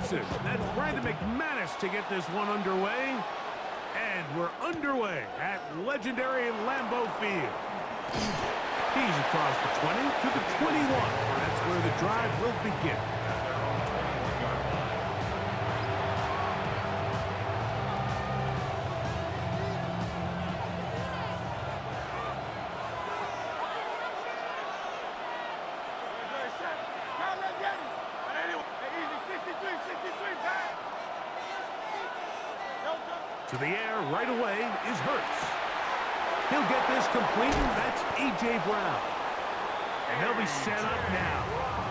Johnson. That's Brandon McManus to get this one underway. And we're underway at legendary Lambeau Field. He's across the 20 to the 21. That's where the drive will begin. To the air right away is Hurts. He'll get this complete. That's A.J. Brown. And they'll be set up now.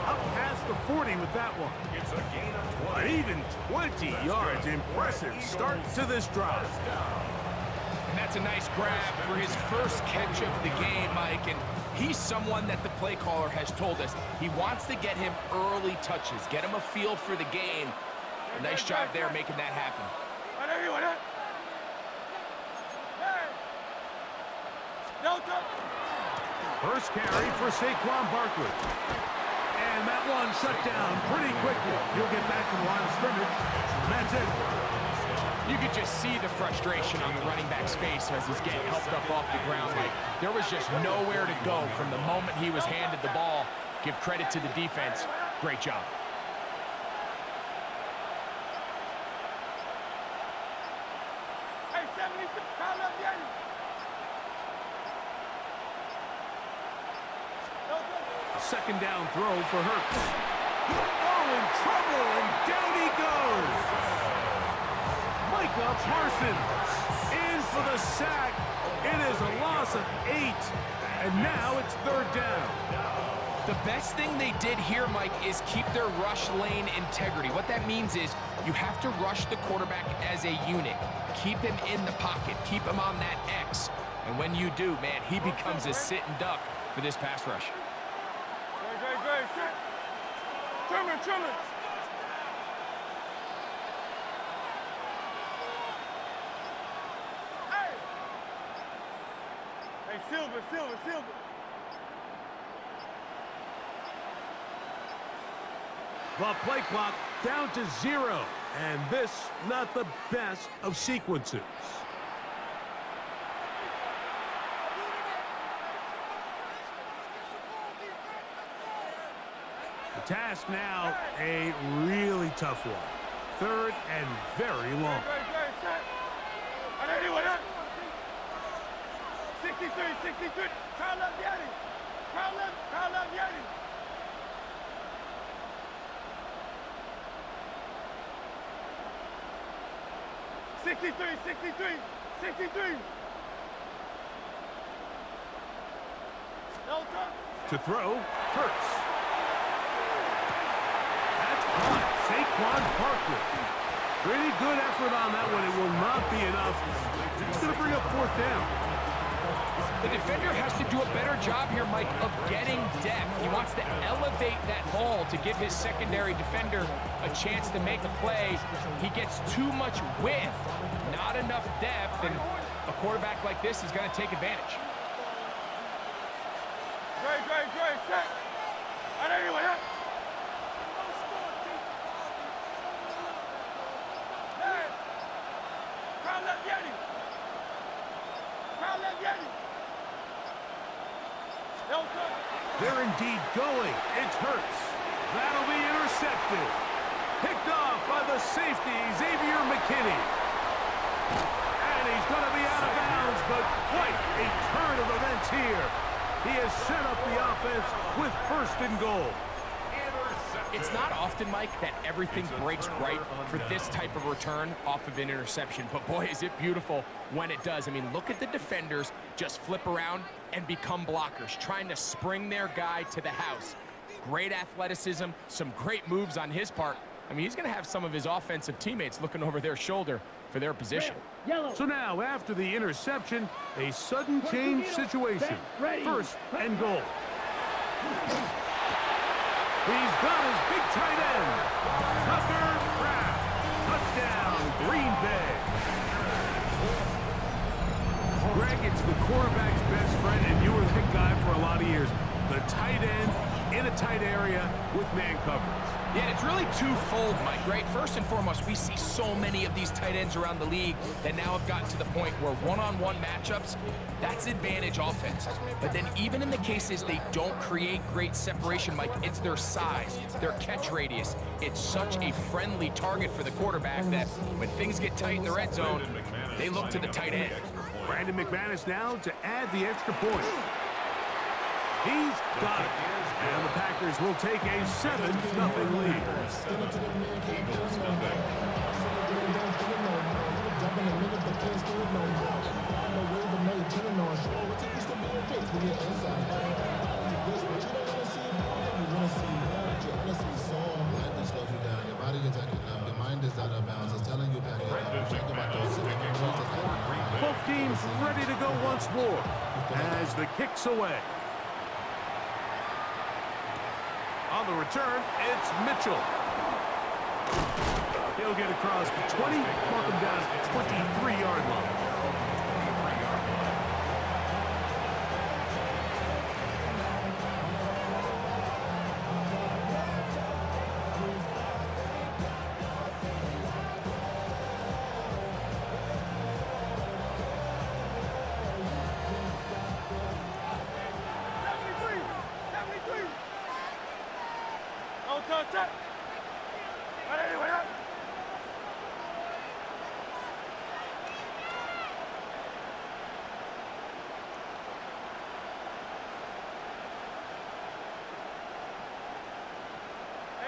Up past the 40 with that one. It's a gain of 20. But even 20 yards. Impressive start to this drive. And that's a nice grab for his first catch of the game, Mike. And he's someone that the play caller has told us he wants to get him early touches, get him a feel for the game. A nice job there making that happen. First carry for Saquon Barkley. And that one shut down pretty quickly. He'll get back to the line of scrimmage. And that's it. You could just see the frustration on the running back's face as he's getting helped up off the ground. Like, there was just nowhere to go from the moment he was handed the ball. Give credit to the defense. Great job. Second down throw for Hurts. Oh, in trouble, and down he goes. Micah Parsons in for the sack. It is a loss of 8, and now it's third down. The best thing they did here, Mike, is keep their rush lane integrity. What that means is you have to rush the quarterback as a unit. Keep him in the pocket. Keep him on that X. And when you do, man, he becomes a sit and duck for this pass rush. Truman. Hey, Silver. The play clock down to 0. And this, not the best of sequences. The task now, a really tough one. Third and very long. 63. Carl Yeti. 63. To throw, Hurts. That's caught. Saquon Barkley. Pretty good effort on that one. It will not be enough. It's going to bring up fourth down. The defender has to do a better job here, Mike, of getting depth. He wants to elevate that ball to give his secondary defender a chance to make a play. He gets too much width, not enough depth, and a quarterback like this is going to take advantage. Great. Check. They're indeed going. It's Hurts. That'll be intercepted. Picked off by the safety, Xavier McKinney. And he's going to be out of bounds, but quite a turn of events here. He has set up the offense with first and goal. It's not often, Mike, that everything breaks right for this type of return off of an interception. But, boy, is it beautiful when it does. I mean, look at the defenders just flip around and become blockers, trying to spring their guy to the house. Great athleticism, some great moves on his part. I mean, he's going to have some of his offensive teammates looking over their shoulder for their position. So now, after the interception, a sudden change situation. First and goal. He's got his big tight end. Tucker Kraft. Touchdown, Green Bay. Greg, it's the quarterback's best friend, and you were the guy for a lot of years. The tight end in a tight area with man coverage. Yeah, it's really twofold, Mike, right? First and foremost, we see so many of these tight ends around the league that now have gotten to the point where one-on-one matchups, that's advantage offense. But then even in the cases they don't create great separation, Mike, it's their size, their catch radius. It's such a friendly target for the quarterback that when things get tight in the red zone, they look to the tight end. Brandon McManus now to add the extra point. He's got it. And the Packers will take a 7-0 lead. Both teams ready to go once more as the kick's away. On the return, it's Mitchell. He'll get across the 20, mark him down at the 23-yard line.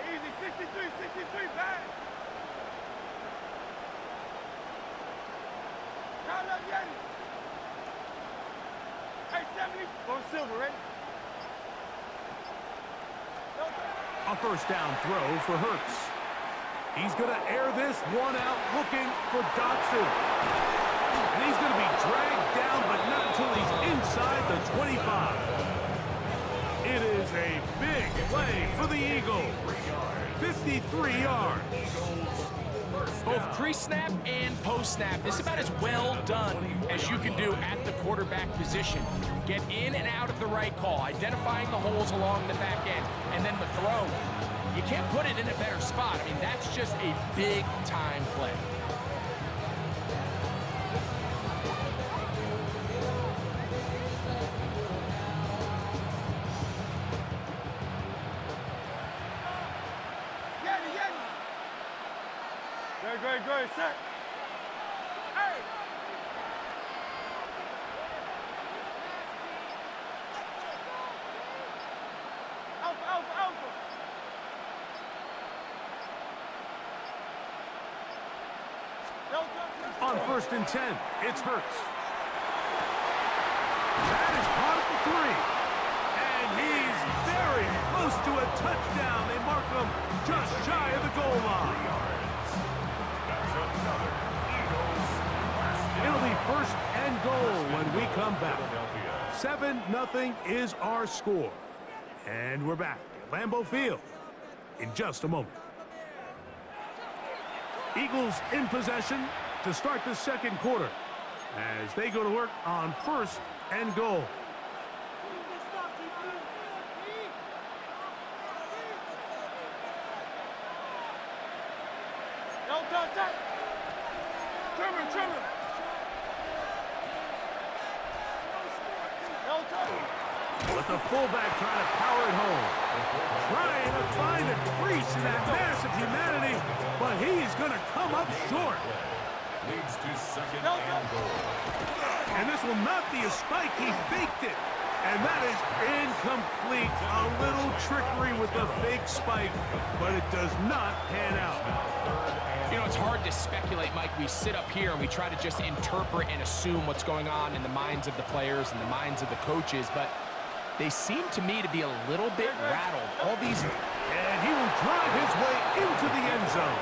Easy, 63, back. Count up, Yeti. Hey, 70. Going silver, ready? A first down throw for Hurts. He's going to air this one out, looking for Dotson. And he's going to be dragged down, but not until he's inside the 25. It is a big play for the Eagles. 53 yards. Both pre-snap and post-snap, it's about as well done as you can do at the quarterback position. Get in and out of the right call, identifying the holes along the back end, and then the throw. You can't put it in a better spot. I mean, that's just a big-time play. Great, set. Hey! Alpha. On 1st and 10, it's Hurts. That is caught at the 3. And he's very close to a touchdown. They mark him just shy of the goal line. It'll be 1st and goal when we come back. 7-0 is our score. And we're back at Lambeau Field in just a moment. Eagles in possession to start the second quarter as they go to work on 1st and goal. Trimmer. But the fullback trying to power it home. Trying to find a crease in that massive humanity, but he's going to come up short. Leads to 2nd and goal. And this will not be a spike. He faked it. And that is incomplete. A little trickery with the fake spike, but it does not pan out. You know, it's hard to speculate, Mike. We sit up here and we try to just interpret and assume what's going on in the minds of the players and the minds of the coaches, but they seem to me to be a little bit rattled. All these... And he will drive his way into the end zone.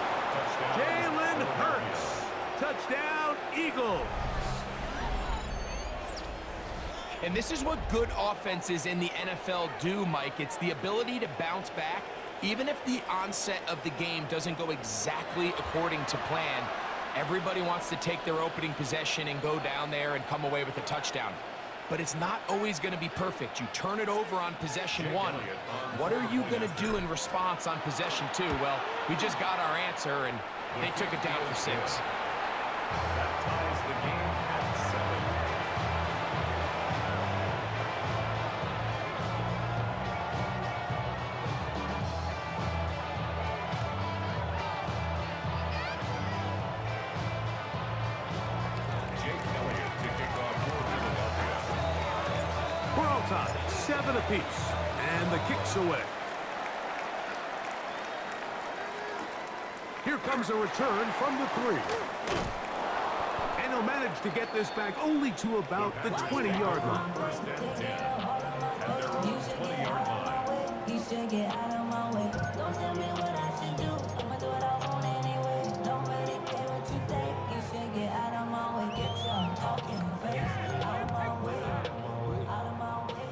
Jalen Hurts. Touchdown, Eagles. And this is what good offenses in the NFL do, Mike. It's the ability to bounce back, even if the onset of the game doesn't go exactly according to plan. Everybody wants to take their opening possession and go down there and come away with a touchdown. but it's not always going to be perfect. You turn it over on possession 1. What are you going to do in response on possession 2? Well, we just got our answer, and they took it down for 6. That ties the game at 7. Jake Elliott to kick off for Philadelphia. We're all tied, 7 apiece, and the kick's away. Here comes a return from the 3. And he'll manage to get this back only to about the 20-yard line. First and 10 at their own 20-yard line. You should get out of my way. Don't tell me what I should do. I'ma do what I want anyway. Don't really care what you think. You should get out of my way. Get your talking face out of my way. Out of my way. Out of my way.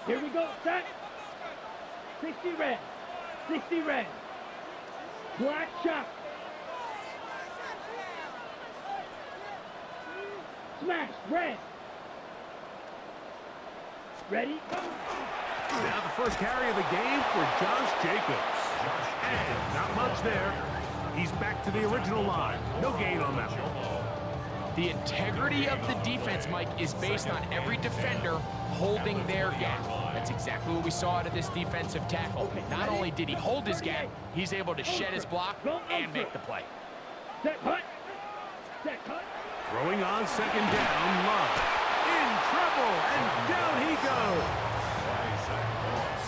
Here we go, set. 60 red. 60 red. Black chop. Smash, red. Ready? Go. Now the first carry of the game for Josh Jacobs. And not much there. He's back to the original line. No gain on that one. The integrity of the defense, Mike, is based on every defender holding their gap. That's exactly what we saw out of this defensive tackle. Not only did he hold his gap, he's able to shed his block and make the play. Set cut. Set cut. Throwing on second down, Love. In trouble, and down he goes.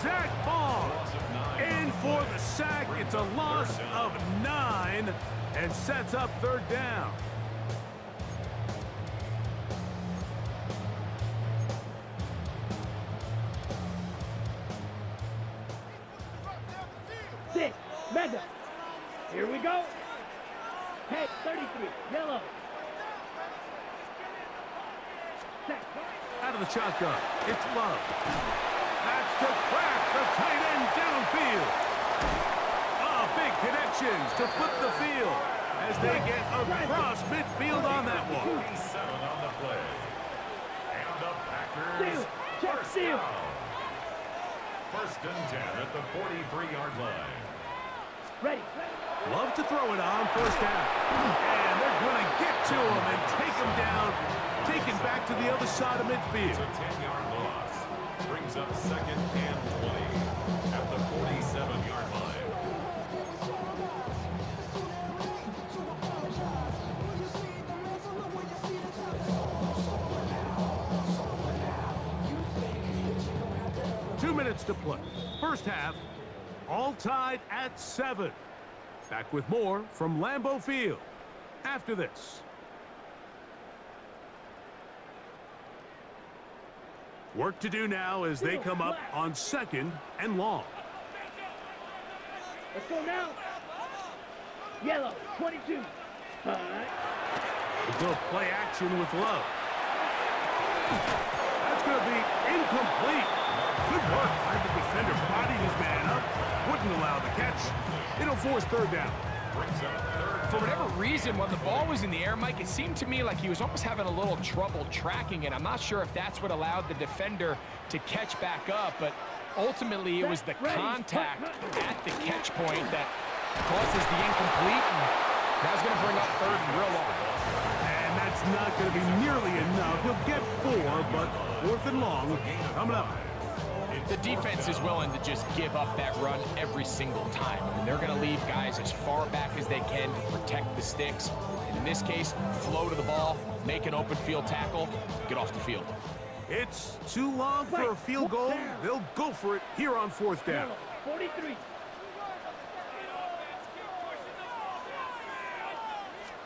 Zach Ball. In for the sack. It's a loss of 9 and sets up third down. Six. Mega. Here we go. Hey, 33. Yellow. Set cut. Out of the shotgun, it's Love. That's to crack the tight end downfield. Big connections to flip the field as they get across midfield on that one. 47 on the play. And the Packers Seal. Check first seal. down. First and 10 at the 43-yard line. Ready. Love to throw it on first down. And they're going to get to him and take him down, taken back to the other side of midfield. It's a 10-yard loss. Brings up second and 20 at the 47-yard line. Minutes to play. First half, all tied at 7. Back with more from Lambeau Field after this. Work to do now as they come up on second and long. Let's go now. Yellow, 22. We go play action with Love. That's going to be incomplete. Good work by the defender, bodied his man up, wouldn't allow the catch. It'll force third down. For whatever reason, when the ball was in the air, Mike, it seemed to me like he was almost having a little trouble tracking it. I'm not sure if that's what allowed the defender to catch back up, but ultimately it was the contact at the catch point that causes the incomplete, and that's going to bring up third and real long. And that's not going to be nearly enough. He'll get 4, but fourth and long coming up. The defense is willing to just give up that run every single time. I mean, they're going to leave guys as far back as they can to protect the sticks. And in this case, flow to the ball, make an open field tackle, get off the field. It's too long for a field goal. They'll go for it here on fourth down. 43.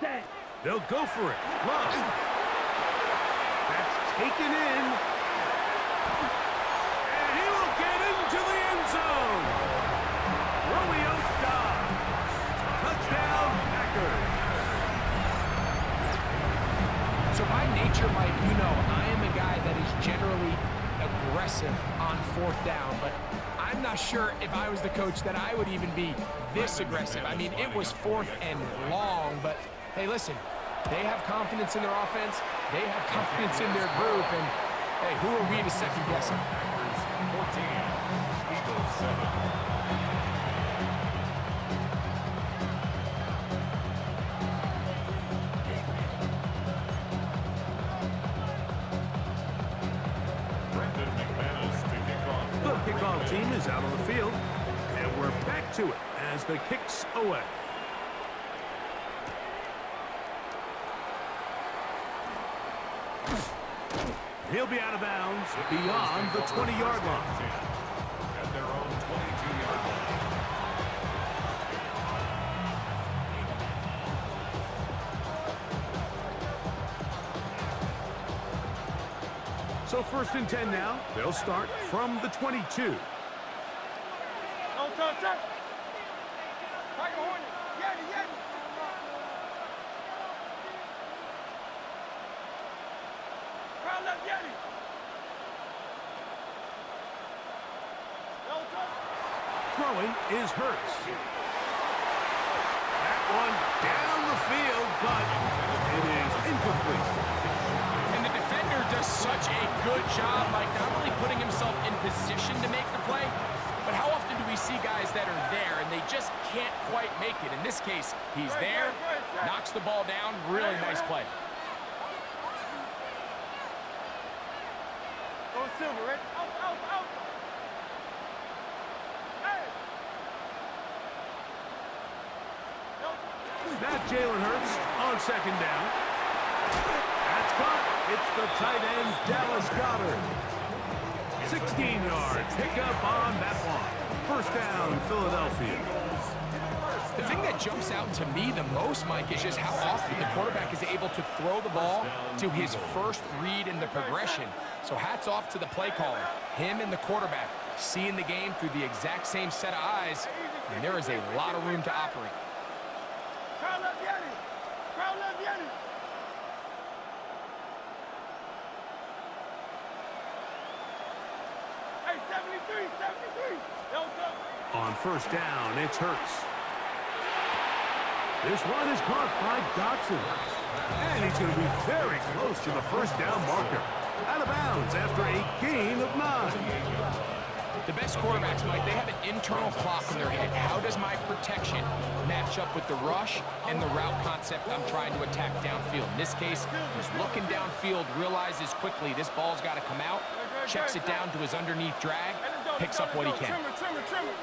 Set. They'll go for it. Love. That's taken in. To the end zone. Romeo Dobbs. Touchdown, Packers. So by nature, Mike, you know, I am a guy that is generally aggressive on fourth down, but I'm not sure if I was the coach that I would even be this aggressive. I mean, it was fourth and long, but hey, listen, They have confidence in their offense. They have confidence in their group. And, hey, who are we to second guess them? Packers 14, Eagles 7. The kickoff team is out on the field, and we're back to it as the kick's away. He'll be out of bounds beyond the 20-yard line. At their own 22-yard line. So 1st and 10 now. They'll start from the 22. Don't touch that. Tiger Hornet. Yeti, Yeti. Crowd left Yeti. Don't touch. Throwing is Hurts. That one down the field, but it is incomplete. And the defender does such a good job, like not only putting himself in position to make the play, but how often do we see guys that are there and they just can't quite make it? In this case, he's there, knocks the ball down, really nice play. Go Silver, right? Out, out, out. Hey. Not Jalen Hurts on 2nd down. That's caught. It's the tight end, Dallas Goedert. 16-yard pickup on that one. 1st down, Philadelphia. The thing that jumps out to me the most, Mike, is just how often the quarterback is able to throw the ball to his first read in the progression. So hats off to the play caller. Him and the quarterback seeing the game through the exact same set of eyes, and there is a lot of room to operate. Crowd left Yeti. Crowd left Yeti. Hey, 73, 73. Don't touch. On 1st down, it's Hurts. This one is caught by Dotson. And he's going to be very close to the 1st down marker. Out of bounds after a gain of 9. The best quarterbacks, Mike, they have an internal clock in their head. How does my protection match up with the rush and the route concept I'm trying to attack downfield? In this case, he's looking downfield, realizes quickly this ball's got to come out, checks it down to his underneath drag, picks up what he can. Trimmer, trimmer, trimmer.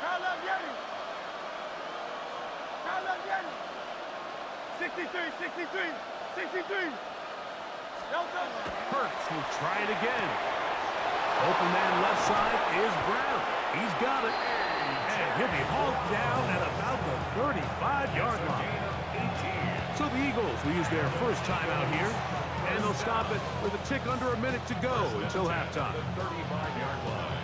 Crowd left Yeti. Crowd left Yeti. 63, 63, 63. Don't touch. Hurts will try it again. Open man left side is Brown. He's got it. And he'll be hauled down at about the 35-yard line. So the Eagles will use their first timeout here, and they'll stop it with a tick under a minute to go until halftime. 35-yard line.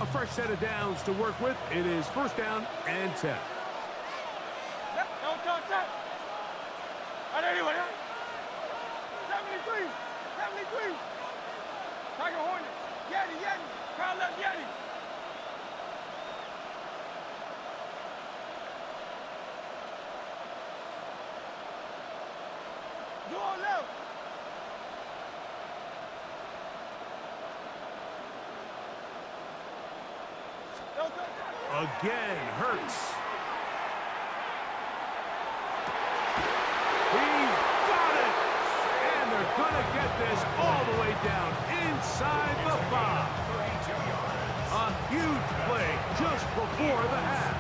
A fresh set of downs to work with. It is 1st down and 10. Don't touch that. Right anyway, 73, 73. Tiger Hornet. Yeti, Yeti. Crowd left Yeti. Door left. Don't touch that. Again, Hurts. He's got it! And they're going to get this all the way down inside the 5. A huge play just before the half.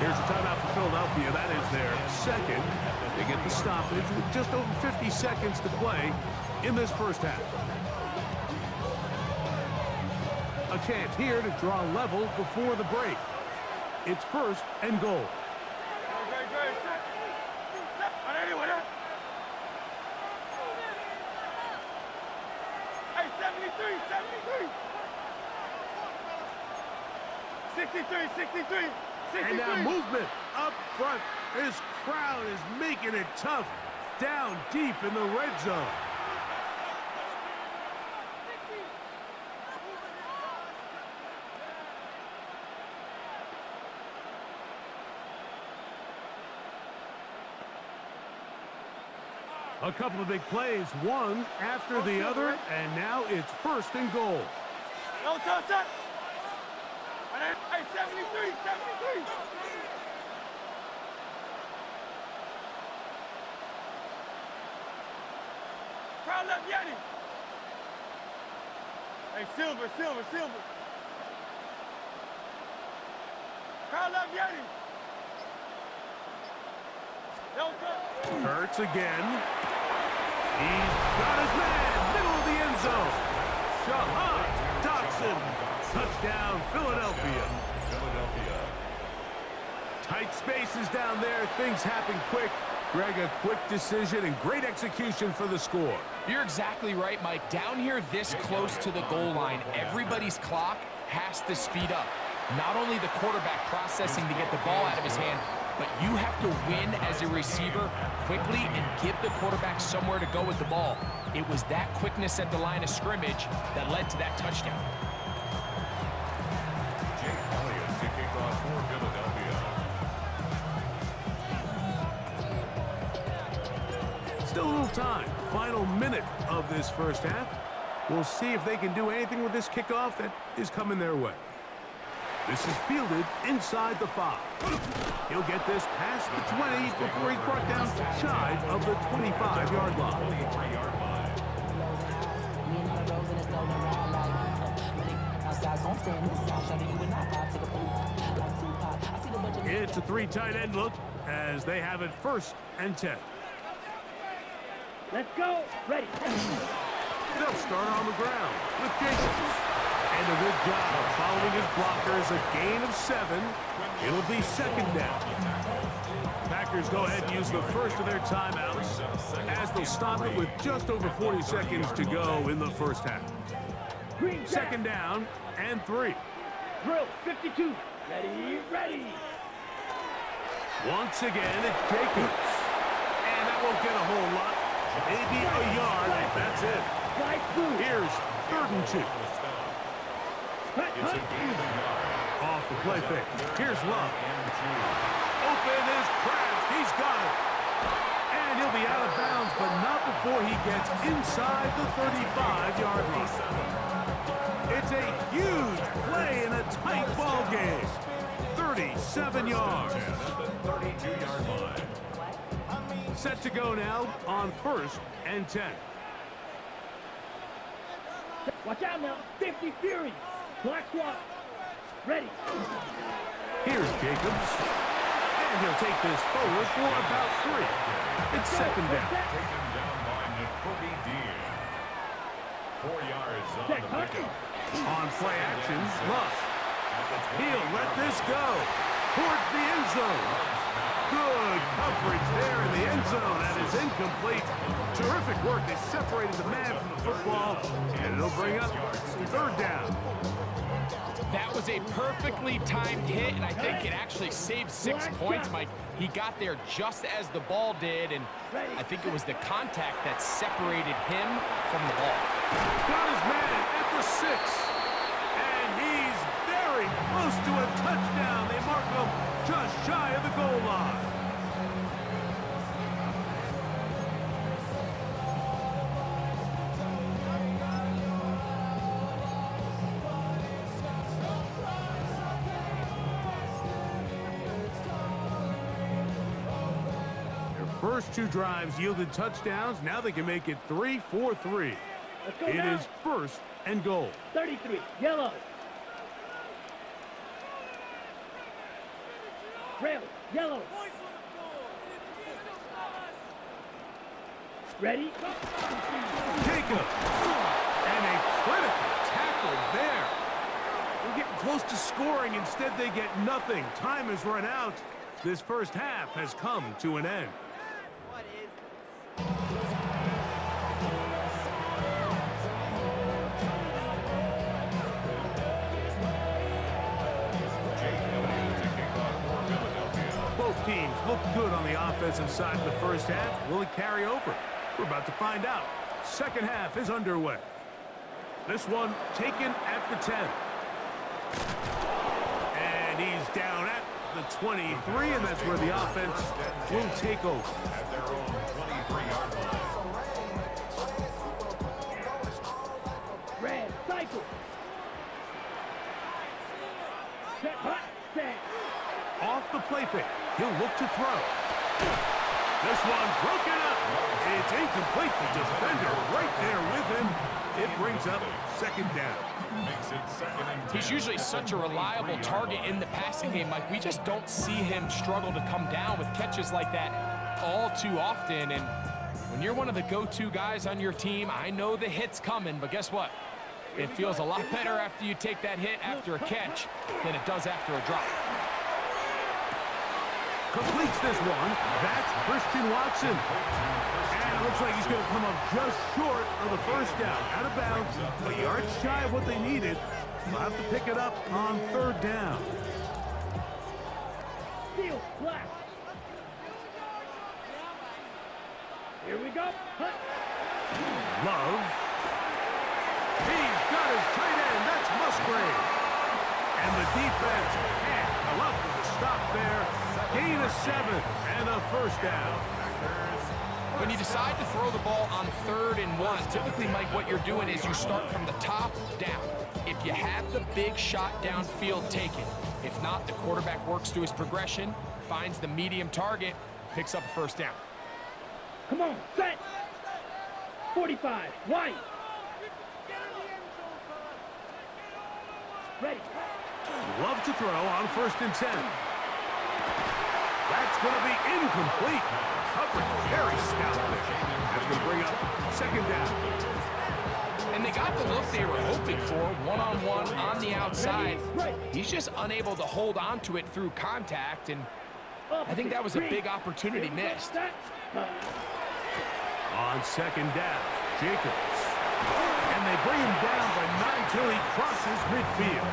Here's a timeout for Philadelphia. That is their 2nd. They get the stoppage with just over 50 seconds to play in this 1st half. A chance here to draw level before the break. It's 1st and goal. Great, great, set. Right anyway, Hey, 73, 73. 63, 63, 63. And now movement up front. This crowd is making it tough down deep in the red zone. A couple of big plays, one after the other, and now it's 1st and goal. No touch up. Hey, 73, 73. Crowd left Yeti. Hey, Silver, Silver, Silver. Crowd left Yeti. No touch. Hurts again. He's got his man, middle of the end zone. Shahad Dotson. Touchdown, Philadelphia. Tight spaces down there. Things happen quick. Greg, a quick decision and great execution for the score. You're exactly right, Mike. Down here this close to the goal line, everybody's clock has to speed up. Not only the quarterback processing to get the ball out of his hand, but you have to win as a receiver quickly and give the quarterback somewhere to go with the ball. It was that quickness at the line of scrimmage that led to that touchdown. Jake Elliott to kick off for Philadelphia. Still a little time. Final minute of this first half. We'll see if they can do anything with this kickoff that is coming their way. This is fielded inside the 5. He'll get this past the 20 before he's brought down shy of the 25-yard line. 23-yard line. It's a 3 tight end look as they have it 1st and 10. Let's go. Ready. They'll start on the ground with Jacobs. And a good job following his blockers, a gain of 7. It'll be 2nd down. Packers go ahead and use the first of their timeouts as they'll stop it with just over 40 seconds to go in the first half. 2nd down and 3. Drill 52. Ready, ready. Once again, it's Jacobs. And that won't get a whole lot. Maybe a yard. That's it. Fly through. Here's 3rd and 2. Cut, cut. Off the play fake. Here's Love. Open is Kraft. He's got it. And he'll be out of bounds, but not before he gets inside the 35-yard line. It's a huge play in a tight ball game. 37 yards. 32-yard line. Set to go now on 1st and 10. Watch out now. 50 Fury. Black Swat. Ready. Here's Jacobs. And he'll take this forward for about 3. It's 2nd down. Taken down by Nakobe Dean. 4 yards on the pickup. On play action, Luck. He'll let this go towards the end zone. Good coverage there in the end zone. That is incomplete. Terrific work. They separated the man from the football, and it'll bring up 3rd down. That was a perfectly timed hit, and I think it actually saved 6 points, Mike. He got there just as the ball did, and I think it was the contact that separated him from the ball. Got his man at the 6. And he's very close to a touchdown. They mark him just shy of the goal line. First 2 drives yielded touchdowns. Now they can make it 3-4-3. Let's go It now. is 1st and goal. 33. Yellow. Trail. Yellow. Ready. Jacobs. And a critical tackle there. They're getting close to scoring. Instead, they get nothing. Time has run out. This first half has come to an end. Both teams look good on the offensive side in the first half. Will it carry over? We're about to find out. Second half is underway. This one taken at the 10. And he's down at the 23, and that's where the offense will take over. At their own 23-yard line. off the play fake. He'll look to throw. This one broken up. It's incomplete. The defender right there with him. It brings up second down. Makes it second and 10. He's usually such a reliable target in the passing game, Mike. We just don't see him struggle to come down with catches like that all too often. And when you're one of the go-to guys on your team, I know the hit's coming, but guess what? It feels a lot better after you take that hit after a catch than it does after a drop. Completes this one. That's Christian Watson. And it looks like he's going to come up just short of the first down. Out of bounds, a yard shy of what they needed. They'll have to pick it up on third down. Steal, flat. Here we go. Hunt. Love. He's got his tight end. That's Musgrave. And the defense can't come up with a stop there. Gain of 7 and a first down. When you decide to throw the ball on 3rd and 1, typically, Mike, what you're doing is you start from the top down. If you have the big shot downfield, take it. If not, the quarterback works through his progression, finds the medium target, picks up a first down. Come on, set. 45, wide. Ready. Love to throw on 1st and 10. That's going to be incomplete. Coverage very stout there. That's going to bring up second down. And they got the look they were hoping for, one-on-one on the outside. He's just unable to hold on to it through contact, and I think that was a big opportunity missed. On second down, Jacobs. And they bring him down, but not until he crosses midfield.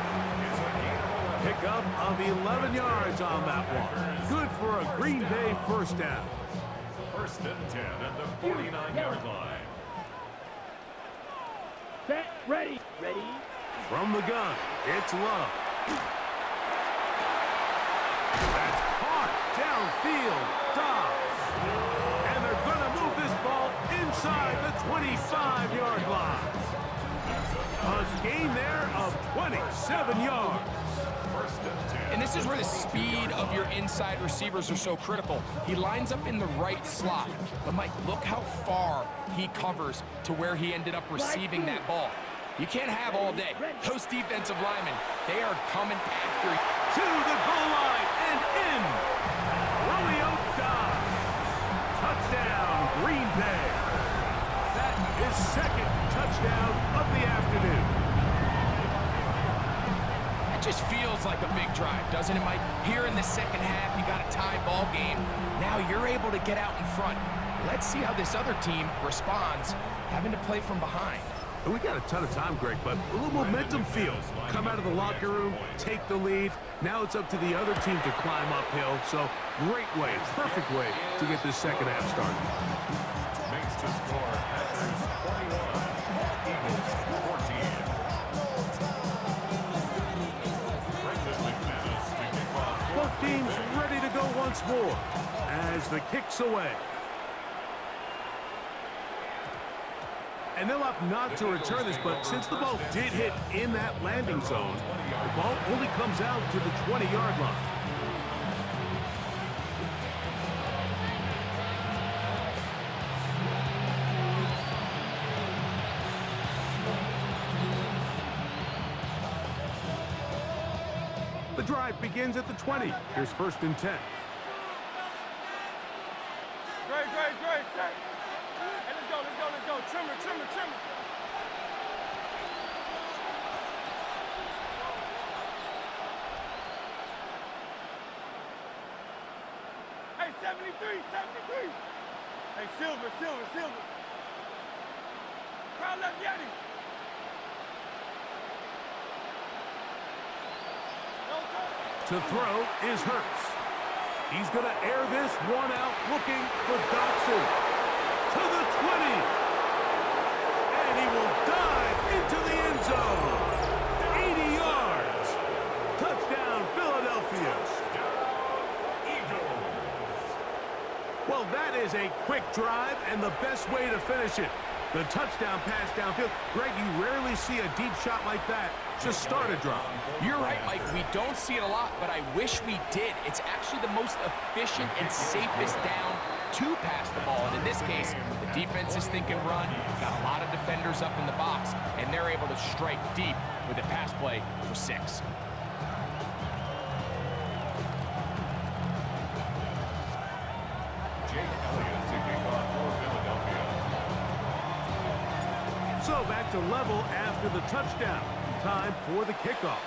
Pickup of 11 yards on that one. Good for a Green Bay first down. 1st and 10 at the 49-yard line. Set, ready. Ready. From the gun, it's Love. That's caught downfield. Dobbs. And they're going to move this ball inside the 25-yard line. A gain there of 27 yards. And this is where the speed of your inside receivers are so critical. He lines up in the right slot. But, Mike, look how far he covers to where he ended up receiving that ball. You can't have all day. Those defensive linemen, they are coming after you. To the goal line and in. Romeo Dobbs. Touchdown, Green Bay. That is second touchdown of the afternoon. Just feels like a big drive, doesn't it, Mike? Here in the second half, you got a tie ball game. Now you're able to get out in front. Let's see how this other team responds, having to play from behind. We got a ton of time, Greg, but a little momentum feel. Come out of the locker room, take the lead. Now it's up to the other team to climb uphill. So great way, perfect way to get this second half started. Makes the score Packers 41, Eagles 14. Both teams ready to go once more as the kick's away. And they'll opt not to return this, but since the ball did hit in that landing zone, the ball only comes out to the 20-yard line. The drive begins at the 20. Here's 1st and 10. Great. Hey, let's go. Trimmer. Hey, 73. Hey, Silver. Crowd left Yeti. To throw is Hurts. He's going to air this one out, looking for Dotson. To the 20. And he will dive into the end zone. 80 yards. Touchdown, Philadelphia. Well, that is a quick drive and the best way to finish it. The touchdown pass downfield. Greg, you rarely see a deep shot like that to start a drive. You're right, Mike. We don't see it a lot, but I wish we did. It's actually the most efficient and safest down to pass the ball. And in this case, the defense is thinking run, got a lot of defenders up in the box, and they're able to strike deep with a pass play for 6. So back to level after the touchdown. Time for the kickoff.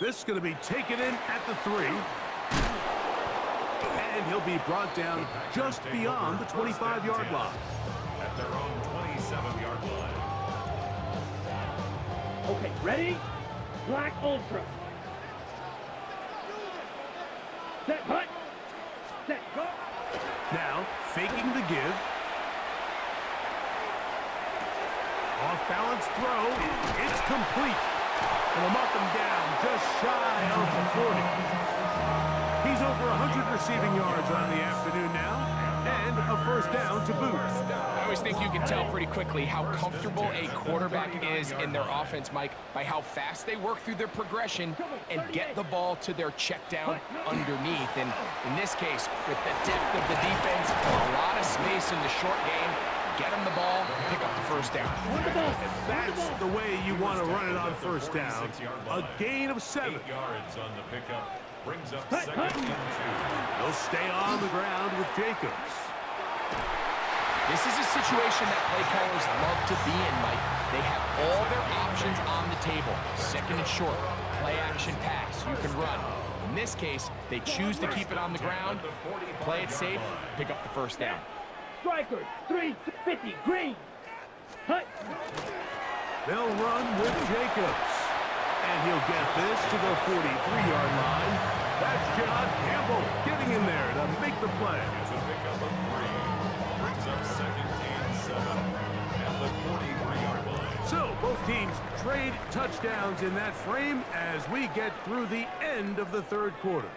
This is going to be taken in at the 3. And he'll be brought down just beyond the 25-yard line. At their own 27-yard line. Okay, ready? Black Ultra. Set, hut. Set, go. Now, faking the give. Off-balance throw. It's complete. And they'll mark him down just shy of the 40. He's over 100 receiving yards on the afternoon now. And a first down to boot. I always think you can tell pretty quickly how comfortable a quarterback is in their offense, Mike, by how fast they work through their progression and get the ball to their check down underneath. And in this case, with the depth of the defense, a lot of space in the short game, get them the ball, pick up the first down. That's the way you want to run it on first down. A gain of 7. 8 yards on the pickup. Brings up second and 2. He'll stay on the ground with Jacobs. This is a situation that play callers love to be in, Mike. They have all their options on the table. Second and short, play action pass, you can run. In this case, they choose to keep it on the ground, play it safe, pick up the first down. Strikers, 350, green. Hut. They'll run with Jacobs. And he'll get this to the 43-yard line. That's John Campbell getting in there to make the play. It's a pickup of 3. Brings up second and 7 at the 43-yard line. So both teams trade touchdowns in that frame as we get through the end of the third quarter.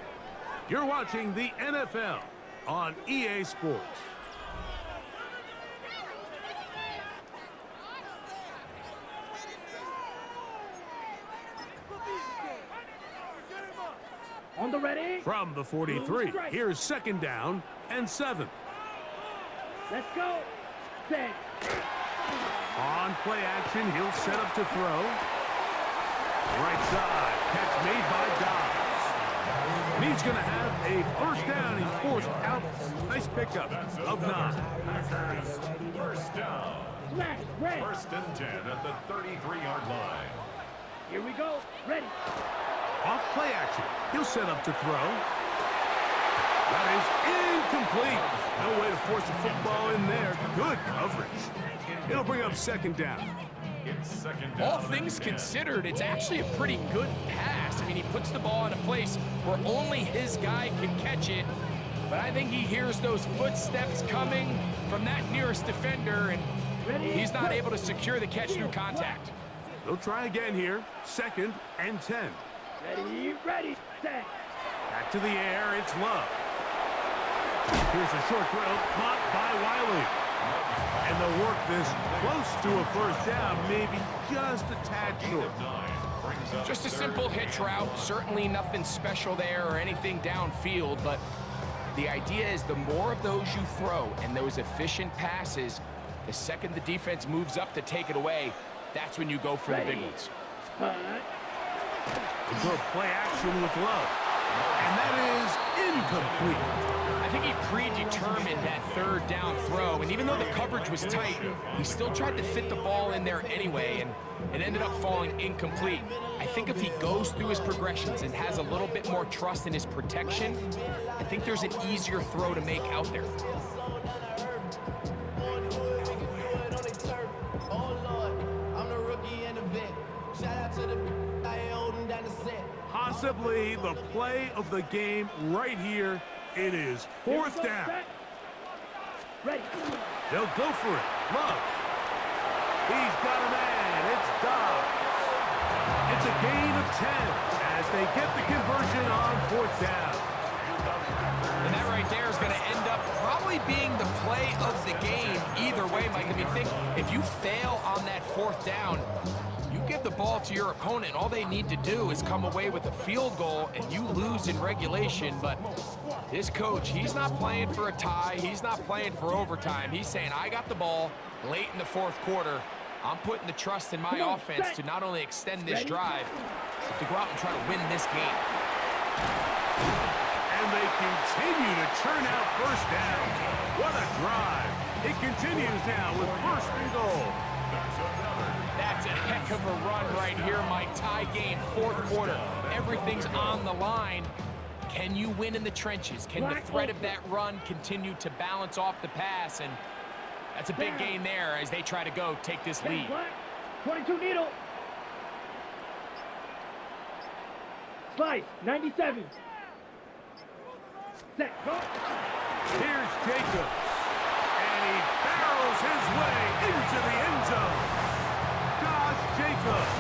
You're watching the NFL on EA Sports. On the ready. From the 43, here's second down and 7. Let's go. Set. On play action, he'll set up to throw. Right side, catch made by Dobbs. And he's going to have a first down. He's forced out. Nice pickup of 9. Packers, first down. Smash. Red. First and 10 at the 33-yard line. Here we go. Ready. Off play action, he'll set up to throw. That is incomplete. No way to force the football in there. Good coverage. It'll bring up second down. It's second down. All things considered, it's actually a pretty good pass. I mean, he puts the ball in a place where only his guy can catch it. But I think he hears those footsteps coming from that nearest defender, and he's not able to secure the catch through contact. They'll try again here. Second and 10. Ready. Ready. Set. Back to the air, it's Love. Here's a short throw, caught by Wiley. And they'll work this close to a first down, maybe just a tad short. Just a simple hitch route, certainly nothing special there or anything downfield, but the idea is the more of those you throw and those efficient passes, the second the defense moves up to take it away, that's when you go for the big ones. Go play action with Love. And that is incomplete. I think he predetermined that third down throw, and even though the coverage was tight, he still tried to fit the ball in there anyway, and it ended up falling incomplete. I think if he goes through his progressions and has a little bit more trust in his protection, I think there's an easier throw to make out there. Possibly the play of the game right here. It is fourth down. Ready. They'll go for it. Love. He's got a man. It's Dobbs. It's a gain of 10 as they get the conversion on fourth down. And that right there is going to end up probably being the play of Mike. I mean, think, if you fail on that fourth down, you give the ball to your opponent. All they need to do is come away with a field goal, and you lose in regulation. But this coach, he's not playing for a tie. He's not playing for overtime. He's saying, I got the ball late in the fourth quarter. I'm putting the trust in my offense to not only extend this drive, but to go out and try to win this game. And they continue to churn out first down. What a drive. It continues now with first and goal. That's a heck of a run right here, Mike. Tie game, fourth quarter. Everything's on the line. Can you win in the trenches? Can the threat of that run continue to balance off the pass? And that's a big gain there as they try to go take this lead. 22 needle. Slice, 97. Set, go. Here's Jacobs. And he barrels his way into the end zone. Josh Jacobs.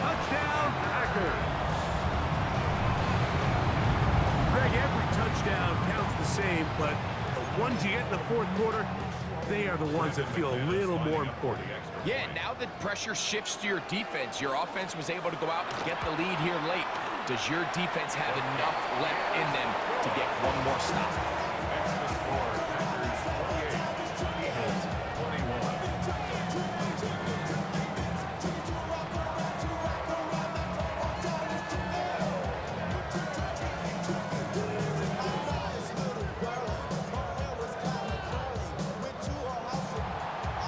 Touchdown, Packers. Greg, every touchdown counts the same, but the ones you get in the fourth quarter, they are the ones that feel a little more important. Yeah, now that pressure shifts to your defense, your offense was able to go out and get the lead here late. Does your defense have enough left in them to get one more stop? Extra score, Packers 28, Eagles 21.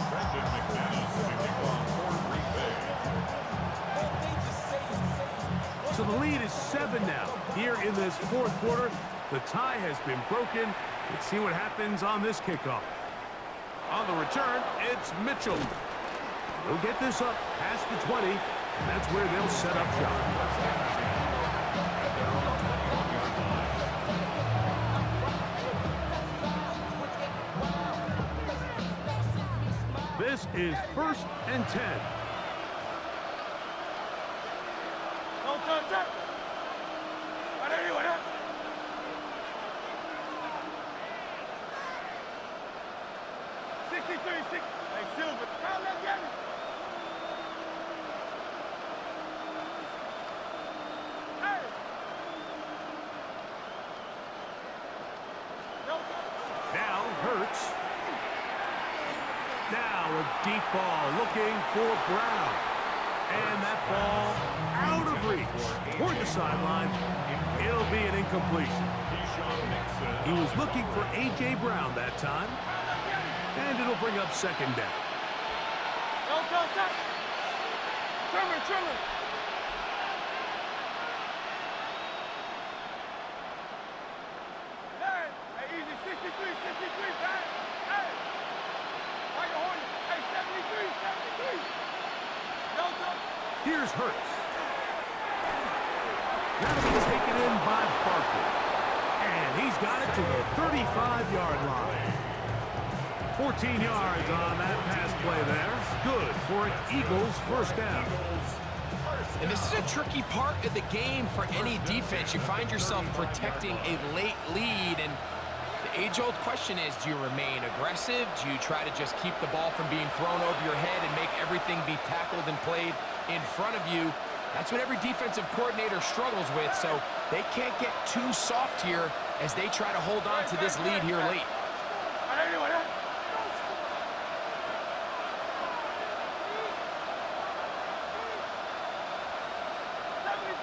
Brendan McManus kicking off for Green Bay. So the lead is 7 now. Here in this fourth quarter, the tie has been broken. Let's see what happens on this kickoff. On the return, it's Mitchell. They'll get this up past the 20, and that's where they'll set up shop. This is 1st and 10. Don't touch that. I don't know what. 63, 6. Hey, Silver. Call that Gavin. Hey. No touch. Now Hurts. Now a deep ball looking for Brown. And that ball out of reach toward the sideline. It'll be an incompletion. He was looking for A.J. Brown that time. And it'll bring up second down. No touch that. Trimmer. Hey, easy. 63, man. Hey. Like a Hornet. Hey, 73. No touch. Here's Hurts. That'll be taken in by Barkley. And he's got it to the 35-yard line. 14 yards on that pass play there. Good for an Eagles first down. And this is a tricky part of the game for any defense. You find yourself protecting a late lead, and the age-old question is, do you remain aggressive? Do you try to just keep the ball from being thrown over your head and make everything be tackled and played in front of you? That's what every defensive coordinator struggles with, so they can't get too soft here as they try to hold on to this lead here late. I don't know what.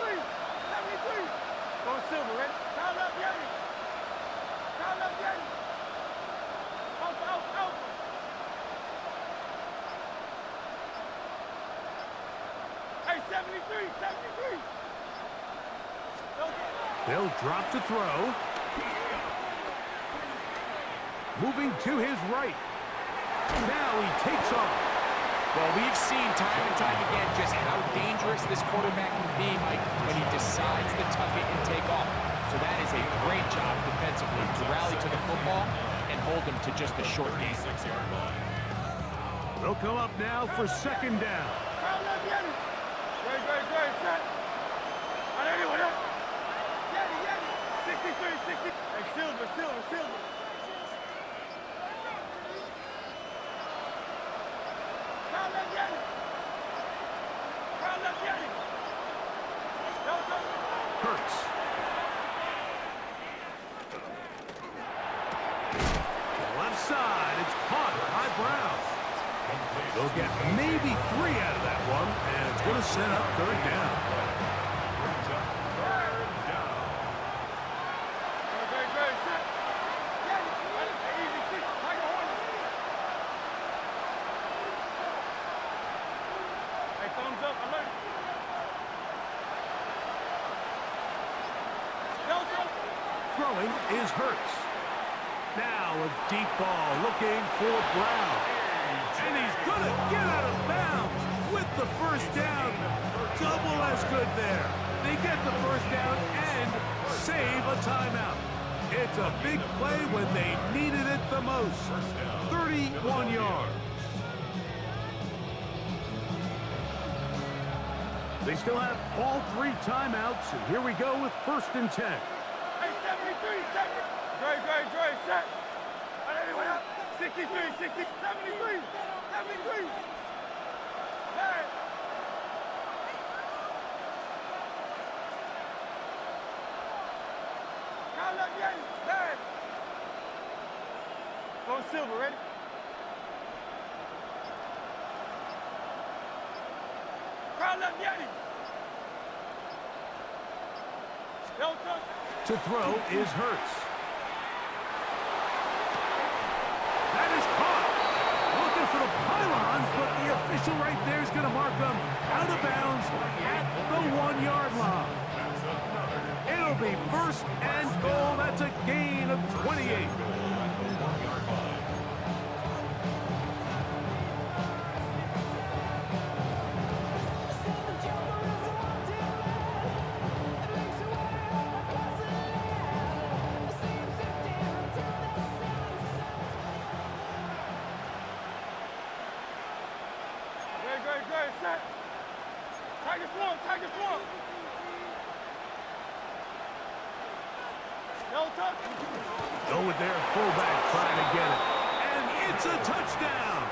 73. Go Silver, ready? Count up, Yanni. Out. Hey, 73. They'll drop to throw. Moving to his right. Now he takes off. Well, we've seen time and time again just how dangerous this quarterback can be, Mike, when he decides to tuck it and take off. So that is a great job defensively to rally to the football and hold him to just a short gain. 6-yard line. They'll come up now for second down. Count up, Yanni. Great, set. I don't know what. Yanni. 63. Hey, Silver. Hurts. Left side, it's caught by Brown. They'll get maybe 3 out of that one, and it's going to set up third down. Brings up third down. Hey, thumbs up, alert. Throwing is Hurts. Now a deep ball looking for Brown. And he's going to get out of bounds with the first down. Double as good there. They get the first down and save a timeout. It's a big play when they needed it the most. 31 yards. They still have all 3 timeouts, and here we go with 1st and 10. Hey, 73, second. Great, set. And anyone up? 63, 60, 73, 73. Hey. Count up, Yanni. Hey. Go Silver, ready? Crowd up, Yanni. Don't touch. To throw is Hurts. That is caught. Looking for the pylon, but the official right there is going to mark them out of bounds at the 1-yard line. It'll be 1st and goal. That's a gain of 28. Great, set. Tiger swarm. No touch. Go with their fullback trying to get it. And it's a touchdown.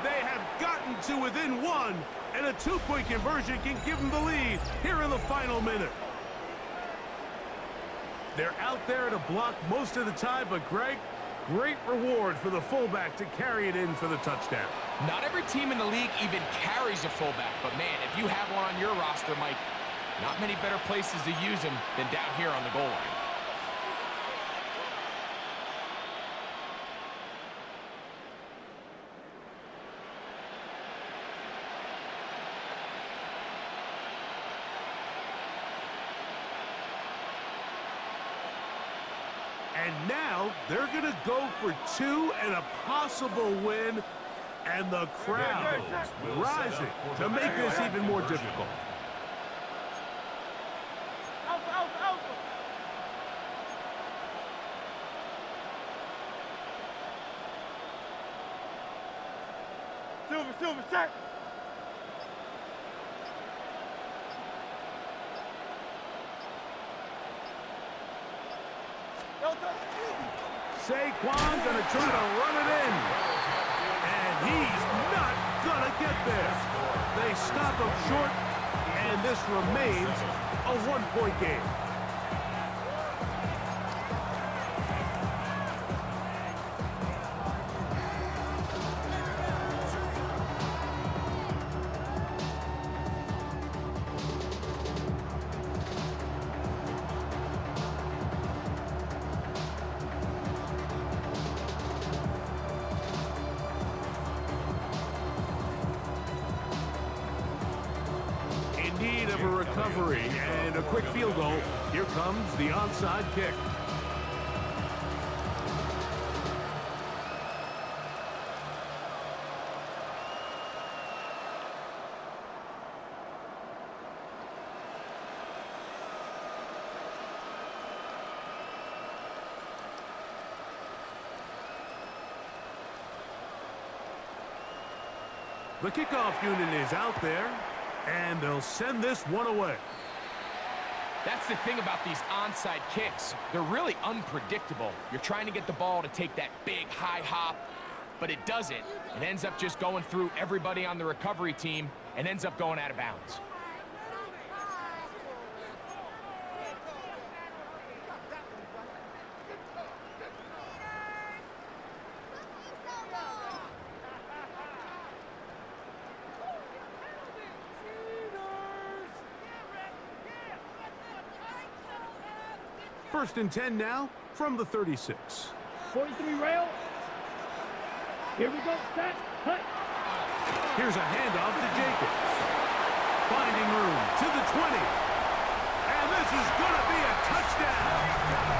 They have gotten to within 1, and a 2-point conversion can give them the lead here in the final minute. They're out there to block most of the time, but Greg, great reward for the fullback to carry it in for the touchdown. Not every team in the league even carries a fullback, but man, if you have one on your roster, Mike, not many better places to use him than down here on the goal line. And now they're going to go for 2 and a possible win, and the crowd rising to make this even more difficult. Alpha. Silver, set. Saquon going to try to run it in. And he's not going to get there. They stop him short, and this remains a 1-point game. Need of a recovery and a quick field goal. Here comes the onside kick. The kickoff unit is out there, and they'll send this one away. That's the thing about these onside kicks. They're really unpredictable. You're trying to get the ball to take that big high hop, but it doesn't. It ends up just going through everybody on the recovery team and ends up going out of bounds. First and 10 now from the 36. 43 rail. Here we go. Set. Hut. Here's a handoff to Jacobs. Finding room to the 20. And this is going to be a touchdown.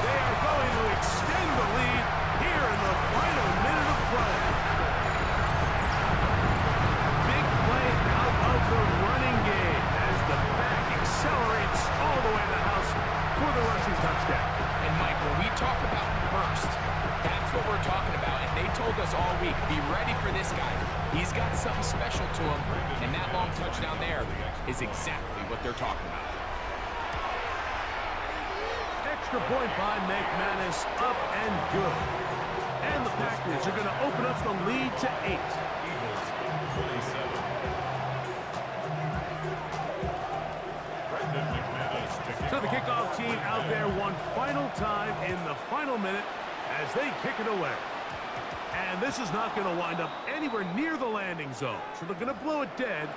They are going to extend the lead here in the final minute of play. Big play out of the running game as the back accelerates all the way to the house for the rushing touchdown. And Mike, when we talk about burst, that's what we're talking about. And they told us all week, be ready for this guy. He's got something special to him. And that long touchdown there is exactly what they're talking about. Extra point by McManus, up and good. And the Packers are going to open up the lead to 8. Eagles 27. Brendan McManus to kick So the kickoff team out there one final time in the final minute as they kick it away. And this is not going to wind up anywhere near the landing zone. So they're going to blow it dead,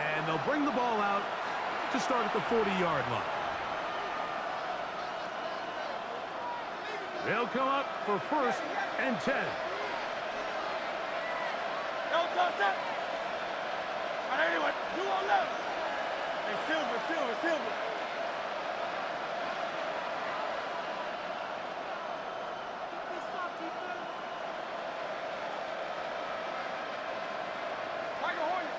and they'll bring the ball out to start at the 40-yard line. They'll come up for first and 10. Don't touch that. All right, anyway, you on left. Hey, Silver. Like a Hornet.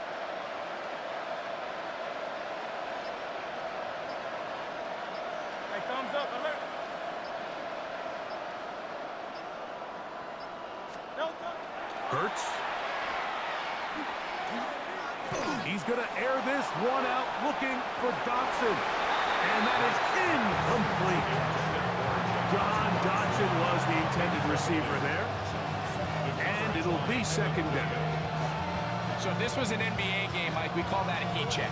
Hey, thumbs up, alert. Don't touch. Hurts. He's going to air this one out looking for Dotson. And that is incomplete. John Dotson was the intended receiver there. And it'll be second down. So if this was an NBA game, Mike, we call that a heat check.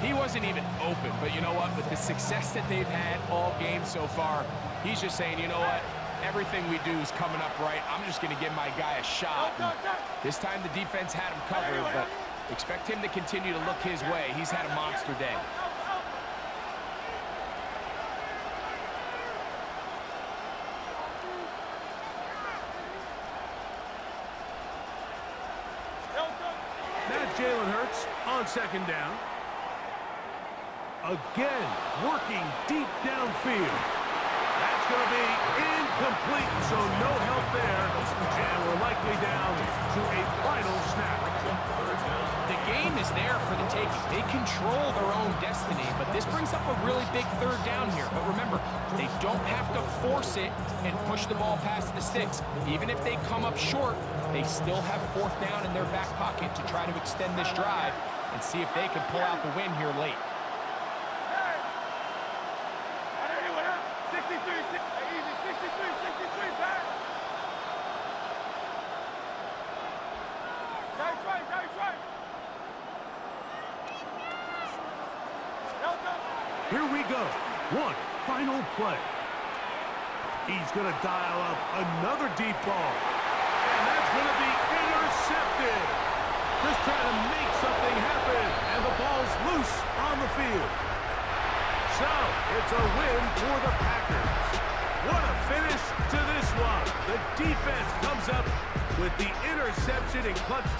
He wasn't even open, but you know what? With the success that they've had all game so far, he's just saying, you know what? Everything we do is coming up right. I'm just going to give my guy a shot. And this time the defense had him covered, but expect him to continue to look his way. He's had a monster day. Now Jalen Hurts on second down. Again, working deep downfield. That's going to be incomplete, so no help there. And we're likely down to a final snap. The game is there for the taking. They control their own destiny, but this brings up a really big third down here. But remember, they don't have to force it and push the ball past the sticks. Even if they come up short, they still have fourth down in their back pocket to try to extend this drive and see if they can pull out the win here late. 63, back. Nice right. Here we go. One final play. He's going to dial up another deep ball. And that's going to be intercepted. Just trying to make something happen. And the ball's loose on the field. So, it's a win for the Packers. What a finish to this one. The defense comes up with the interception and clutch